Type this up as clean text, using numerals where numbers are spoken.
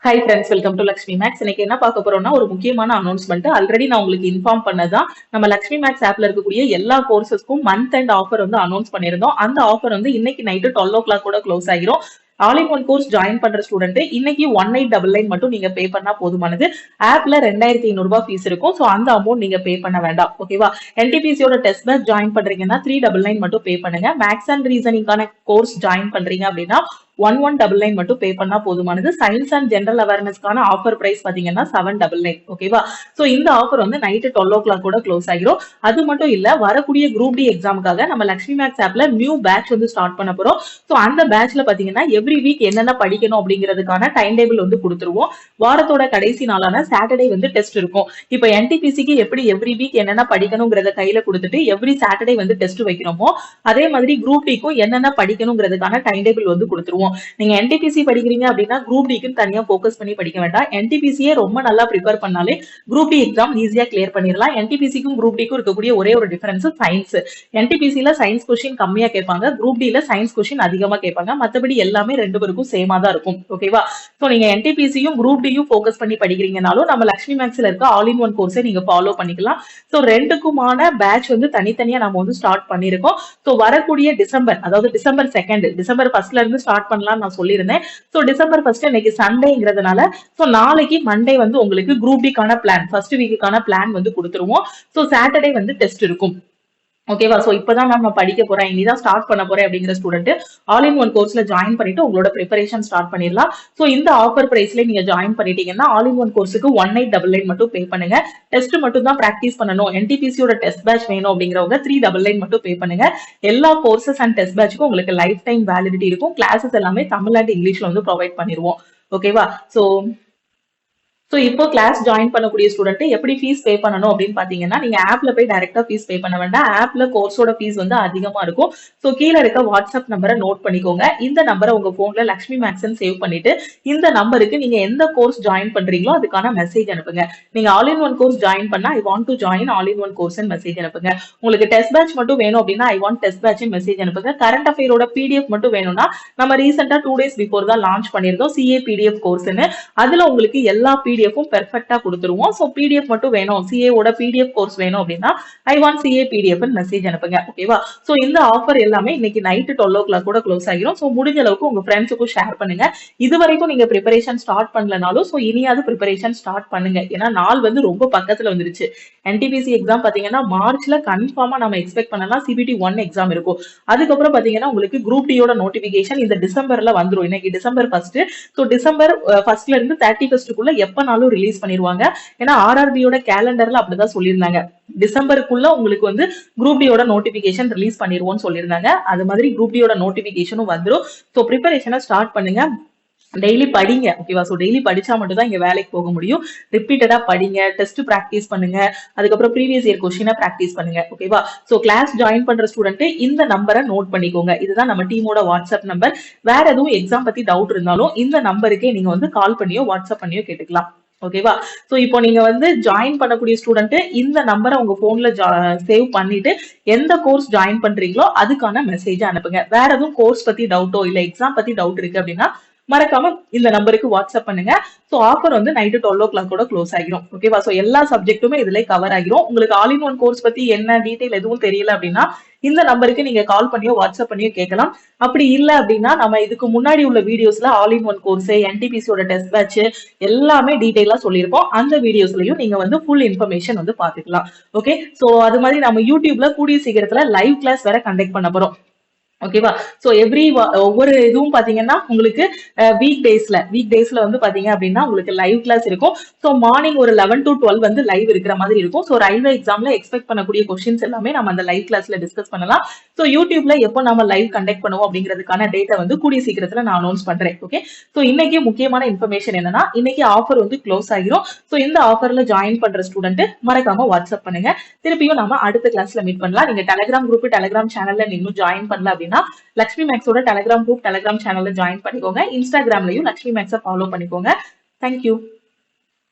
High friends, welcome to Lakshmi makes. இன்னைக்கு என்ன பார்க்க போறோம்னா ஒரு முக்கியமான அனௌன்ஸ்மெண்ட். ஆல்ரெடி நான் உங்களுக்கு இன்ஃபார்ம் பண்ணதான் நம்ம லக்ஷ்மி மேக்ஸ் ஆப்ல இருக்கக்கூடிய எல்லா கோர்சஸ்க்கும் மந்த் அண்ட் ஆஃபர் வந்து அனௌன்ஸ் பண்ணிருந்தோம். அந்த ஆஃபர் வந்து இன்னைக்கு நைட்டு 12 o'clock கூட க்ளோஸ் ஆகிரும். All in one course join பண்ற ஸ்டூடெண்ட் இன்னைக்கு 1899 மட்டும் நீங்க பே பண்ணா போதுமானது. ஆப்ல 2500 ஃபீஸ் இருக்கும். ஸோ அந்த அமௌண்ட் நீங்க பே பண்ண வேண்டாம். ஓகேவா? என்டிபிசியோட டெஸ்ட் பேட்ச் ஜாயின் பண்றீங்கன்னா 399 மட்டும் பே பண்ணுங்க. மேக்ஸ் அண்ட் ரீசனிங்கான கோர்ஸ் ஜாயின் பண்றீங்க அப்படின்னா 1199 மட்டும் பே பண்ணா போதுமானது. சயின்ஸ் அண்ட் ஜெனரல் அவேர்னஸ்க்கான ஆஃபர் பிரைஸ் பாத்தீங்கன்னா 799. ஓகேவா? சோ இந்த ஆஃபர் வந்து நைட்டு 12 o'clock கூட க்ளோஸ் ஆகிரும். அது மட்டும் இல்ல, வரக்கூடிய குரூப் டி எக்ஸாமுக்காக நம்ம லக்ஷ்மி மேக்ஸ் ஆப்ல நியூ பேட்ச் வந்து ஸ்டார்ட் பண்ண போறோம். சோ அந்த பேட்ச்ல பாத்தீங்கன்னா எவ்ரி வீக் என்னென்ன படிக்கணும் அப்படிங்கிறதுக்கான டைம் டேபிள் வந்து கொடுத்துருவோம். வாரத்தோட கடைசி நாளான சாட்டர்டே வந்து டெஸ்ட் இருக்கும். இப்ப என்டிபிசிக்கு எப்படி எவ்ரி வீக் என்னென்ன படிக்கணுங்கிறத கையில கொடுத்துட்டு எவ்ரி சாட்டர்டே வந்து டெஸ்ட் வைக்கிறோமோ, அதே மாதிரி குரூப் டிக்கும் என்னென்ன படிக்கணுங்கிறதுக்கான டைம் டேபிள் வந்து கொடுத்துருவோம். நீங்க என்டிபிசி படிக்கிறீங்க அப்படின்னா குரூப் டிக்கு தனியா போக்கஸ் பண்ணி படிக்க வேண்டாம். என்டிபிசியே ரொம்ப நல்லா ப்ரிப்பேர் பண்ணாலே குரூப் டி எக்ஸாம் ஈஸியா கிளியர் பண்ணிடலாம். என்டிபிசிக்கும் குரூப் டிக்கும் இருக்கக்கூடிய ஒரே ஒரு டிஃபரன்ஸ் சயின்ஸ். என்டிபிசில சயின்ஸ் கொஸ்டின் கம்மியா கேட்பாங்க, குரூப் டில சயின்ஸ் கொஸ்டின் அதிகமா கேட்பாங்க. மத்தபடி எல்லாமே ரெண்டு பேருக்கும் சேமா தான் இருக்கும். ஓகேவா? சோ நீங்க என்டிபிசியும் குரூப் டியும் போக்கஸ் பண்ணி படிக்கிறீங்கனாலும் நம்ம லக்ஷ்மி மேக்ஸ்ல இருக்க ஆல் இன் ஒன் கோர்ஸை நீங்க ஃபாலோ பண்ணிக்கலாம். சோ ரெண்டுக்குமான பேட்ச் வந்து தனித்தனியா நம்ம வந்து ஸ்டார்ட் பண்ணிருக்கோம். சோ வரக்கூடிய டிசம்பர், அதாவது டிசம்பர் 2, டிசம்பர் 1 இருந்து ஸ்டார்ட் பண்ணலாம் நான் சொல்லியிருந்தேன். சோ டிசம்பர் 1 இன்னைக்கு சண்டேங்கிறதுனால சோ நாளைக்கு மண்டே வந்து உங்களுக்கு குரூப் டிக்கான பிளான், ஃபர்ஸ்ட் வீக்குக்கான பிளான் வந்து கொடுத்துருவோம். சோ சாட்டர்டே வந்து டெஸ்ட் இருக்கும். ஓகேவா? சோ இப்பதான் நான் படிக்க போறேன், இனிதான் ஸ்டார்ட் பண்ண போறேன் அப்படிங்கிற ஸ்டூடெண்ட் ஆல் இன் ஒன் கோர்ஸ்ல ஜாயின் பண்ணிட்டு உங்களோட ப்ரிப்பரேஷன் ஸ்டார்ட் பண்ணிடலாம். சோ இந்த ஆஃபர் பிரைஸ்ல நீங்க ஜாயின் பண்ணிட்டீங்கன்னா ஆல் இன் ஒன் கோர்ஸுக்கு 1899 மட்டும் பே பண்ணுங்க. டெஸ்ட் மட்டும் தான் பிராக்டிஸ் பண்ணணும், என்டிபிசியோட டெஸ்ட் பேட்ச் வேணும் அப்படிங்கிறவங்க 399 மட்டும் பே பண்ணுங்க. எல்லா கோர்சஸ் அண்ட் டெஸ்ட் பேட்ச்க்கும் உங்களுக்கு லைஃப் டைம் வேலிடிட்டி இருக்கும். கிளாஸஸ் எல்லாமே தமிழ் அண்ட் இங்கிலீஷ்ல வந்து ப்ரொவைட் பண்ணிடுவோம். ஓகேவா? சோ இப்போ கிளாஸ் ஜாயின் பண்ணக்கூடிய ஸ்டூடெண்ட் எப்படி ஃபீஸ் பே பண்ணணும் அப்படின்னு பாத்தீங்கன்னா, நீங்க ஆப்ல போய் டைரக்டா ஃபீஸ் பே பண்ண வேண்டாம். ஆப்ல கோர்ஸோட ஃபீஸ் வந்து அதிகமா இருக்கும். சோ கீழே இருக்க வாட்ஸ்அப் நம்பரை நோட் பண்ணிக்கோங்க. இந்த நம்பரை உங்க போன்ல லக்ஷ்மி மேக்ஸ்ன்னு சேவ் பண்ணிட்டு இந்த நம்பருக்கு நீங்க எந்த கோர்ஸ் ஜாயின் பண்றீங்களோ அதுக்கான மெசேஜ் அனுப்புங்க. நீங்க all in one course join பண்ணா I want to join all in one course message அனுப்புங்க. உங்களுக்கு டெஸ்ட் பேட்ச் மட்டும் வேணும் அப்படின்னா I want test batch message அனுப்புங்க. கரண்ட் அஃபேரோட பிடிஎஃப் மட்டும் வேணும்னா நம்ம ரீசெண்டா 2 days பிஃபோர் தான் லான்ச் பண்ணிருந்தோம் சிஏ பிடிஎஃப் கோர்ஸ்ன்னு. அதுல உங்களுக்கு எல்லா பிடிஎஃப்பும் பெர்ஃபெக்ட்டா கொடுத்துருவோம். சோ பிடிஎஃப் மட்டும் வேணும், சிஏ ஓட பிடிஎஃப் கோர்ஸ் வேணும் அப்படின்னா I want CA PDF message அனுப்புங்க. ஓகேவா? சோ இந்த ஆஃபர் எல்லாமே இன்னைக்கு நைட்டு 12 o'clock கூட க்ளோஸ் ஆகிரும். சோ முடிஞ்ச அளவுக்கு உங்க ஃப்ரெண்ட்ஸுக்கும் ஷேர் பண்ணுங்க. இது வரைக்கும் நீங்க ப்ரிப்பரேஷன் ஸ்டார்ட் பண்ணலனாலும் சோ இனியாவது ப்ரிப்பரேஷன் ஸ்டார்ட் பண்ணுங்க. ஏன்னா நாள் வந்து ரொம்ப பக்கத்துல வந்துருச்சு. என்டிபிசி எக்ஸாம் பாத்தீங்கன்னா மார்ச்ல கன்ஃபார்மா நம்ம எக்ஸ்பெக்ட் பண்ணலாம். சிபிடி 1 எக்ஸாம் இருக்கும். அதுக்கப்புறம் பாத்தீங்கன்னா உங்களுக்கு குரூப் டியோட நோட்டிபிகேஷன் இந்த டிசம்பர்ல வந்துரும். இன்னைக்கு டிசம்பர் 1. சோ டிசம்பர் 1 இருந்து 31 எப்பனாலும் ரிலீஸ் பண்ணிருவாங்க. ஏன்னா ஆர்ஆர்பியோட கேலண்டர்ல அப்படிதான் சொல்லியிருந்தாங்க. டிசம்பருக்குள்ள உங்களுக்கு வந்து குரூப் டியோட நோட்டிபிகேஷன் ரிலீஸ் பண்ணிருவோம்னு சொல்லியிருந்தாங்க. அது மாதிரி குரூப் டியோட நோட்டிபிகேஷனும் வந்துரும். சோ ப்ரிப்பரேஷனை ஸ்டார்ட் பண்ணுங்க. டெய்லி படிங்க. ஓகேவா? சோ டெய்லி படிச்சா மட்டும் தான் இங்க வேலைக்கு போக முடியும். ரிப்பீட்டடா படிங்க, டெஸ்ட் பிராக்டிஸ் பண்ணுங்க, அதுக்கப்புறம் ப்ரீவியஸ் இயர் கொஸ்டினை பிராக்டிஸ் பண்ணுங்க. ஓகேவா? சோ கிளாஸ் ஜாயின் பண்ற ஸ்டூடெண்ட் இந்த நம்பரை நோட் பண்ணிக்கோங்க. இதுதான் நம்ம டீமோட வாட்ஸ்அப் நம்பர். வேற எதுவும் எக்ஸாம் பத்தி டவுட் இருந்தாலும் இந்த நம்பருக்கே நீங்க வந்து கால் பண்ணியோ வாட்ஸ்அப் பண்ணியோ கேட்டுக்கலாம். ஓகேவா? சோ இப்போ நீங்க வந்து ஜாயின் பண்ணக்கூடிய ஸ்டூடெண்ட் இந்த நம்பரை உங்க போன்ல சேவ் பண்ணிட்டு எந்த கோர்ஸ் ஜாயின் பண்றீங்களோ அதுக்கான மெசேஜ் அனுப்புங்க. வேற எதுவும் கோர்ஸ் பத்தி டவுட்டோ இல்ல எக்ஸாம் பத்தி டவுட் இருக்கு அப்படின்னா மறக்காம இந்த நம்பருக்கு வாட்ஸ்அப் பண்ணுங்க. சோ ஆஃபர் வந்து நைட்டு 12 o'clock கூட க்ளோஸ் ஆகிரும். ஓகேவா? சோ எல்லா சப்ஜெக்ட்டுமே இதுல கவர் ஆகிரும். உங்களுக்கு ஆல் இன் ஒன் கோர்ஸ் பத்தி என்ன டீடைல் எதுவும் தெரியல அப்படின்னா இந்த நம்பருக்கு நீங்க கால் பண்ணியோ வாட்ஸ்அப் பண்ணியோ கேட்கலாம். அப்படி இல்ல அப்படின்னா நம்ம இதுக்கு முன்னாடி உள்ள வீடியோஸ்ல ஆல் இன் ஒன் கோர்ஸ், என்டிபிசியோட டெஸ்ட் பேட்ச் எல்லாமே டீடைலா சொல்லியிருப்போம். அந்த வீடியோஸ்லயும் நீங்க வந்து ஃபுல் இன்ஃபர்மேஷன் வந்து பாத்துக்கலாம். ஓகே? சோ அது மாதிரி நம்ம யூடியூப்ல கூடிய சீக்கிரத்துல லைவ் கிளாஸ் வேற கண்டக்ட் பண்ண போறோம். ஓகேவா? சோ ஒவ்வொரு இதுவும் பாத்தீங்கன்னா உங்களுக்கு வீக் டேஸ்ல வந்து பாத்தீங்க அப்படின்னா உங்களுக்கு லைவ் கிளாஸ் இருக்கும். சோ மார்னிங் ஒரு 11 to 12 வந்து லைவ் இருக்கிற மாதிரி இருக்கும். சோ ரயில்வே எக்ஸாம்ல எக்ஸ்பெக்ட் பண்ணக்கூடிய கொஸ்டின்ஸ் எல்லாமே நம்ம அந்த லைவ் கிளாஸ்ல டிஸ்கஸ் பண்ணலாம். சோ யூடியூப்ல எப்போ நம்ம லைவ் கண்டக்ட் பண்ணுவோம் அப்படிங்கிறதுக்கான டேட்டா வந்து கூடிய சீக்கிரத்துல நான் அனௌன்ஸ் பண்றேன். ஓகே? சோ இன்னைக்கு முக்கியமான இன்ஃபர்மேஷன் என்னன்னா, இன்னைக்கு ஆஃபர் வந்து க்ளோஸ் ஆகிரும். சோ இந்த ஆஃபர்ல ஜாயின் பண்ற ஸ்டூடெண்ட் மறக்காம வாட்ஸ்அப் பண்ணுங்க. திருப்பியும் நம்ம அடுத்த கிளாஸ்ல மீட் பண்ணலாம். நீங்க டெலிகிராம் குரூப், டெலிகிராம் சேனல்ல இன்னும் ஜாயின் பண்ணல அப்படின்னா லக்ஷ்மி மேக்ஸோட டெலிகிராம் குரூப், டெலிகிராம் சேனல்ல ஜாயின் பண்ணிக்கோங்க. இன்ஸ்டாகிராம்லயும் லக்ஷ்மி மேக்ஸை ஃபாலோ பண்ணிக்கோங்க. தேங்க்யூ.